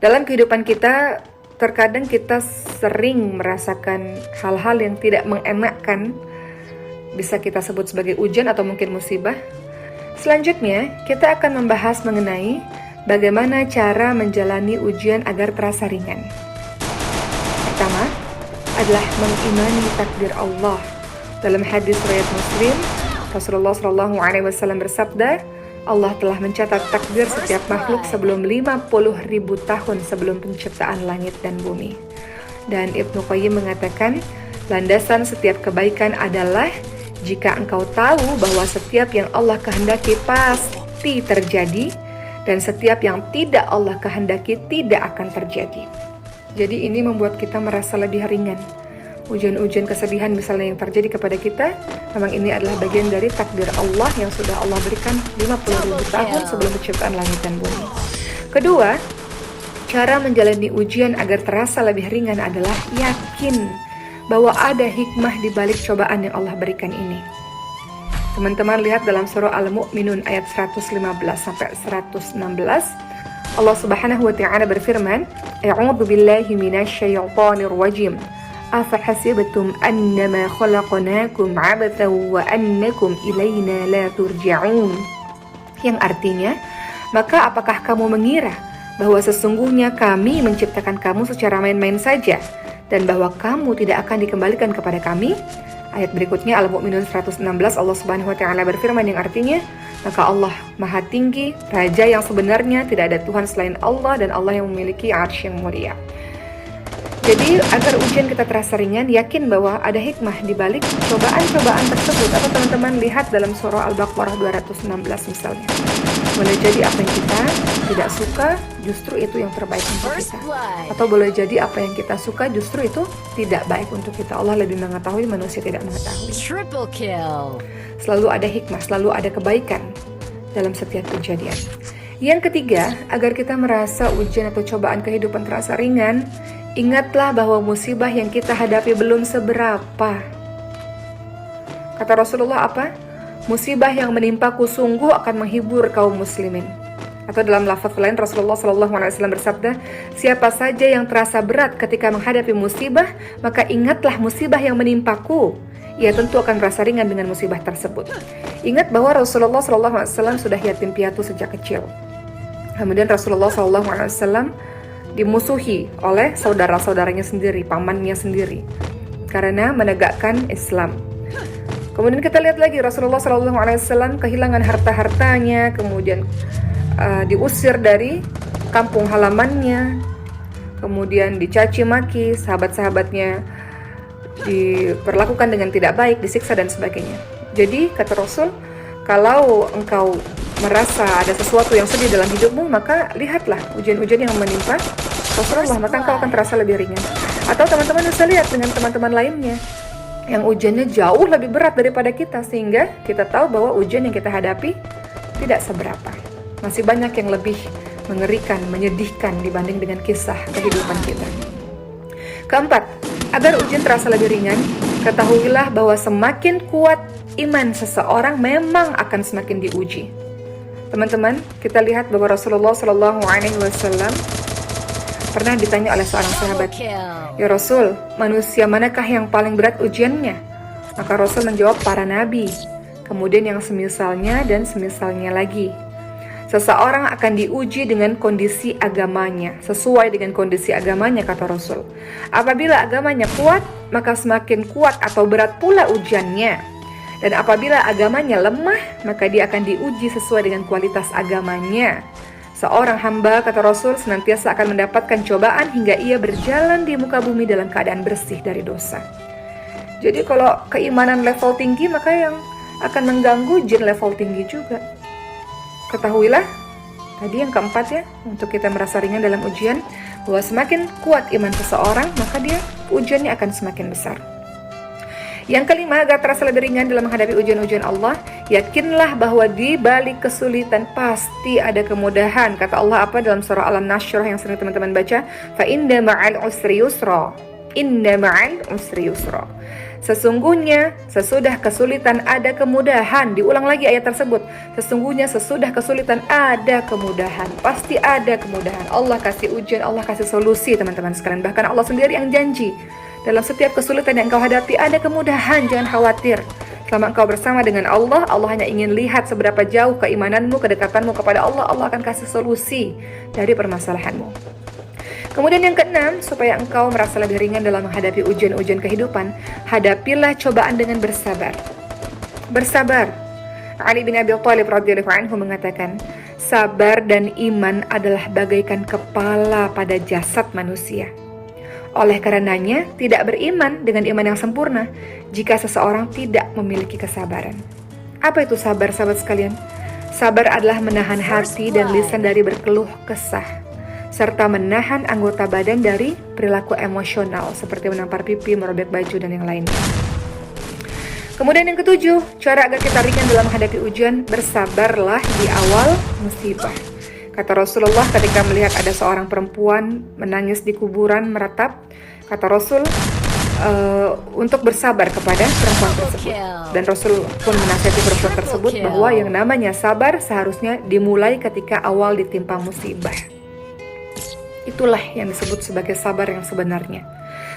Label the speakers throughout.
Speaker 1: Dalam kehidupan kita, terkadang kita sering merasakan hal-hal yang tidak mengenakkan, bisa kita sebut sebagai ujian atau mungkin musibah. Selanjutnya, kita akan membahas mengenai bagaimana cara menjalani ujian agar terasa ringan. Pertama, adalah mengimani takdir Allah. Dalam hadis riwayat Muslim, Rasulullah SAW bersabda, Allah telah mencatat takdir setiap makhluk sebelum 50.000 tahun sebelum penciptaan langit dan bumi. Dan Ibnu Qayyim mengatakan, landasan setiap kebaikan adalah jika engkau tahu bahwa setiap yang Allah kehendaki pasti terjadi, dan setiap yang tidak Allah kehendaki tidak akan terjadi. Jadi ini membuat kita merasa lebih ringan. Ujian-ujian kesedihan misalnya yang terjadi kepada kita, memang ini adalah bagian dari takdir Allah yang sudah Allah berikan 50.000 tahun sebelum penciptaan langit dan bumi. Kedua, cara menjalani ujian agar terasa lebih ringan adalah yakin bahwa ada hikmah di balik cobaan yang Allah berikan ini. Teman-teman lihat dalam surah Al-Mu'minun ayat 115 sampai 116, Allah Subhanahu wa taala berfirman, "A'udzu billahi minasyaitonir rajim. Afahasibtum annama khalaqnakum 'abathan wa annakum ilaina la turja'un." Yang artinya, maka apakah kamu mengira bahwa sesungguhnya kami menciptakan kamu secara main-main saja dan bahwa kamu tidak akan dikembalikan kepada kami? Ayat berikutnya Al-Mu'minun 116, Allah Subhanahu wa taala berfirman yang artinya, maka Allah Maha Tinggi, Raja yang sebenarnya, tidak ada Tuhan selain Allah, dan Allah yang memiliki arsy yang mulia. Jadi agar ujian kita terasa ringan, yakin bahwa ada hikmah di balik cobaan-cobaan tersebut. Atau teman-teman lihat dalam surah Al-Baqarah 216 misalnya. Boleh jadi apa yang kita tidak suka justru itu yang terbaik untuk kita. Atau boleh jadi apa yang kita suka justru itu tidak baik untuk kita. Allah lebih mengetahui, manusia tidak mengetahui.
Speaker 2: Triple kill.
Speaker 1: Selalu ada hikmah, selalu ada kebaikan dalam setiap kejadian. Yang ketiga, agar kita merasa ujian atau cobaan kehidupan terasa ringan, ingatlah bahwa musibah yang kita hadapi belum seberapa. Kata Rasulullah apa? Musibah yang menimpaku sungguh akan menghibur kaum muslimin. Atau dalam lafaz lain Rasulullah SAW bersabda, siapa saja yang terasa berat ketika menghadapi musibah, maka ingatlah musibah yang menimpaku. Ia tentu akan merasa ringan dengan musibah tersebut. Ingat bahwa Rasulullah SAW sudah yatim piatu sejak kecil. Kemudian Rasulullah SAW dimusuhi oleh saudara-saudaranya sendiri, pamannya sendiri, karena menegakkan Islam. Kemudian kita lihat lagi Rasulullah SAW kehilangan harta-hartanya, kemudian diusir dari kampung halamannya, kemudian dicaci maki, sahabat-sahabatnya diperlakukan dengan tidak baik, disiksa dan sebagainya. Jadi kata Rasul, kalau engkau merasa ada sesuatu yang sedih dalam hidupmu, maka lihatlah ujian-ujian yang menimpa Rasulullah, maka engkau akan terasa lebih ringan. Atau teman-teman bisa lihat dengan teman-teman lainnya yang ujiannya jauh lebih berat daripada kita, sehingga kita tahu bahwa ujian yang kita hadapi tidak seberapa. Masih banyak yang lebih mengerikan, menyedihkan dibanding dengan kisah kehidupan kita. Keempat, agar ujian terasa lebih ringan, ketahuilah bahwa semakin kuat iman seseorang memang akan semakin diuji. Teman-teman, kita lihat bahwa Rasulullah SAW pernah ditanya oleh seorang sahabat, "Ya Rasul, manusia manakah yang paling berat ujiannya?" Maka Rasul menjawab, para nabi, kemudian yang semisalnya dan semisalnya lagi. Seseorang akan diuji dengan kondisi agamanya, sesuai dengan kondisi agamanya, kata Rasul. Apabila agamanya kuat, maka semakin kuat atau berat pula ujiannya. Dan apabila agamanya lemah, maka dia akan diuji sesuai dengan kualitas agamanya. Seorang hamba, kata Rasul, senantiasa akan mendapatkan cobaan hingga ia berjalan di muka bumi dalam keadaan bersih dari dosa. Jadi kalau keimanan level tinggi, maka yang akan mengganggu jin level tinggi juga. Ketahuilah, tadi yang keempat ya, untuk kita merasa ringan dalam ujian, bahwa semakin kuat iman seseorang, maka dia ujiannya akan semakin besar. Yang kelima, agar terasa lebih ringan dalam menghadapi ujian-ujian Allah, yakinlah bahwa di balik kesulitan pasti ada kemudahan. Kata Allah apa dalam surah Al-Nashr yang sering teman-teman baca? Fa inna ma'al usri yusra. Inna ma'al usri yusra. Sesungguhnya sesudah kesulitan ada kemudahan. Diulang lagi ayat tersebut. Sesungguhnya sesudah kesulitan ada kemudahan. Pasti ada kemudahan. Allah kasih ujian, Allah kasih solusi teman-teman sekalian. Bahkan Allah sendiri yang janji. Dalam setiap kesulitan yang kau hadapi ada kemudahan, jangan khawatir. Selama engkau bersama dengan Allah, Allah hanya ingin lihat seberapa jauh keimananmu, kedekatanmu kepada Allah. Allah akan kasih solusi dari permasalahanmu. Kemudian yang keenam, supaya engkau merasa lebih ringan dalam menghadapi ujian-ujian kehidupan, hadapilah cobaan dengan bersabar. Bersabar. Ali bin Abi Thalib radhiyallahu anhu mengatakan, sabar dan iman adalah bagaikan kepala pada jasad manusia. Oleh karenanya, tidak beriman dengan iman yang sempurna jika seseorang tidak memiliki kesabaran. Apa itu sabar, sahabat sekalian? Sabar adalah menahan hati dan lisan dari berkeluh kesah, serta menahan anggota badan dari perilaku emosional seperti menampar pipi, merobek baju, dan yang lainnya. Kemudian yang ketujuh, cara agar kita ringan dalam menghadapi ujian, bersabarlah di awal musibah. Kata Rasulullah ketika melihat ada seorang perempuan menangis di kuburan meratap, kata Rasul untuk bersabar kepada perempuan tersebut. Dan Rasul pun menasihati perempuan tersebut bahwa yang namanya sabar seharusnya dimulai ketika awal ditimpa musibah. Itulah yang disebut sebagai sabar yang sebenarnya.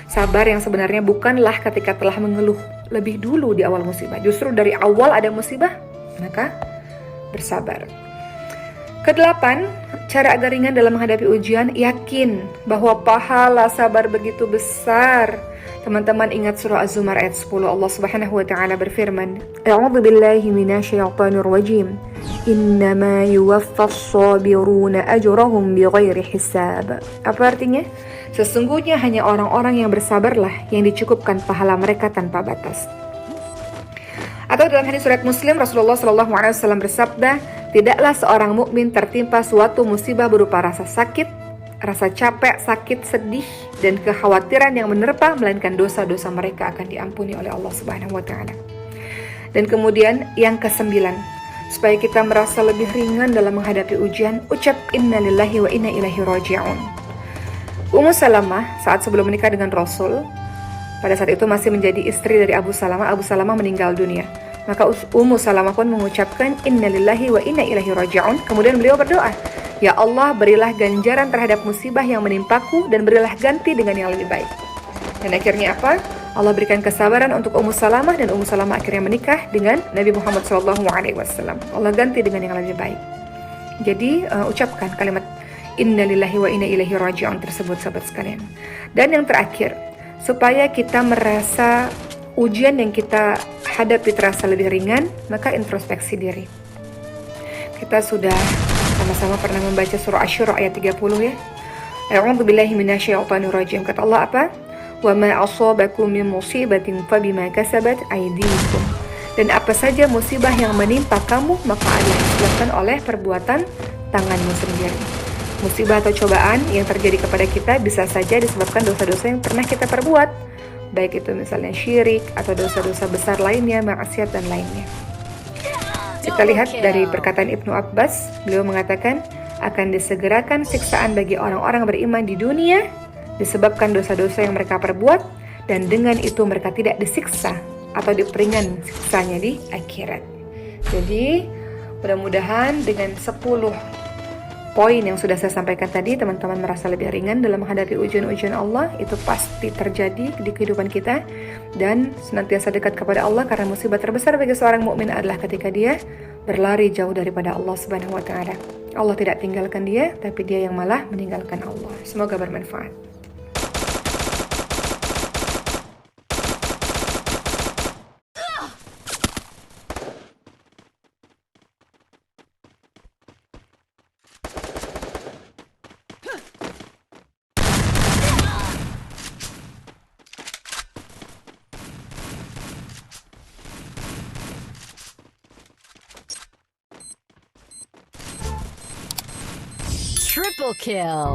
Speaker 1: Sabar yang sebenarnya bukanlah ketika telah mengeluh lebih dulu di awal musibah. Justru dari awal ada musibah, maka bersabar. Kedelapan, cara agar ringan dalam menghadapi ujian, yakin bahwa pahala sabar begitu besar. Teman-teman ingat surah Az-Zumar ayat 10, Allah Subhanahu wa taala berfirman, A'udzu billahi minasyaitonir rajim. Innama yuwaffas sabiruna ajrahum bighairi hisab. Apa artinya? Sesungguhnya hanya orang-orang yang bersabarlah yang dicukupkan pahala mereka tanpa batas. Atau dalam hadis riwayat Muslim, Rasulullah SAW bersabda, tidaklah seorang mukmin tertimpa suatu musibah berupa rasa sakit, rasa capek, sakit, sedih, dan kekhawatiran yang menerpa, melainkan dosa-dosa mereka akan diampuni oleh Allah Subhanahu wa taala. Dan kemudian yang kesembilan, supaya kita merasa lebih ringan dalam menghadapi ujian, ucap innalillahi wa inna ilaihi raji'un. Ummu Salamah saat sebelum menikah dengan Rasul, pada saat itu masih menjadi istri dari Abu Salamah. Abu Salamah meninggal dunia. Maka Ummu Salamah pun mengucapkan innalillahi wa inna ilaihi raji'un. Kemudian beliau berdoa, ya Allah, berilah ganjaran terhadap musibah yang menimpaku dan berilah ganti dengan yang lebih baik. Dan akhirnya apa? Allah berikan kesabaran untuk Ummu Salamah dan Ummu Salamah akhirnya menikah dengan Nabi Muhammad SAW. Allah ganti dengan yang lebih baik. Jadi ucapkan kalimat innalillahi wa inna ilaihi raji'un tersebut, sahabat sekalian. Dan yang terakhir, supaya kita merasa ujian yang kita hadapi terasa lebih ringan, maka introspeksi diri. Kita sudah sama-sama pernah membaca surah Asy-Syura ayat 30 ya. A'udzu billahi minasyaitonir rajim. Kata Allah apa? Wa ma asabakum min musibatin fabima kasabat aydikum. Dan apa saja musibah yang menimpa kamu, maka adalah disebabkan oleh perbuatan tanganmu sendiri. Musibah atau cobaan yang terjadi kepada kita bisa saja disebabkan dosa-dosa yang pernah kita perbuat, baik itu misalnya syirik atau dosa-dosa besar lainnya, maksiat dan lainnya. Kita lihat dari perkataan Ibnu Abbas, beliau mengatakan akan disegerakan siksaan bagi orang-orang beriman di dunia disebabkan dosa-dosa yang mereka perbuat, dan dengan itu mereka tidak disiksa atau diperingan siksanya di akhirat. Jadi mudah-mudahan dengan 10 poin yang sudah saya sampaikan tadi, teman-teman merasa lebih ringan dalam menghadapi ujian-ujian Allah. Itu pasti terjadi di kehidupan kita, dan senantiasa dekat kepada Allah, karena musibah terbesar bagi seorang mukmin adalah ketika dia berlari jauh daripada Allah Subhanahu wa taala. Allah tidak tinggalkan dia, tapi dia yang malah meninggalkan Allah. Semoga bermanfaat.
Speaker 2: Triple kill.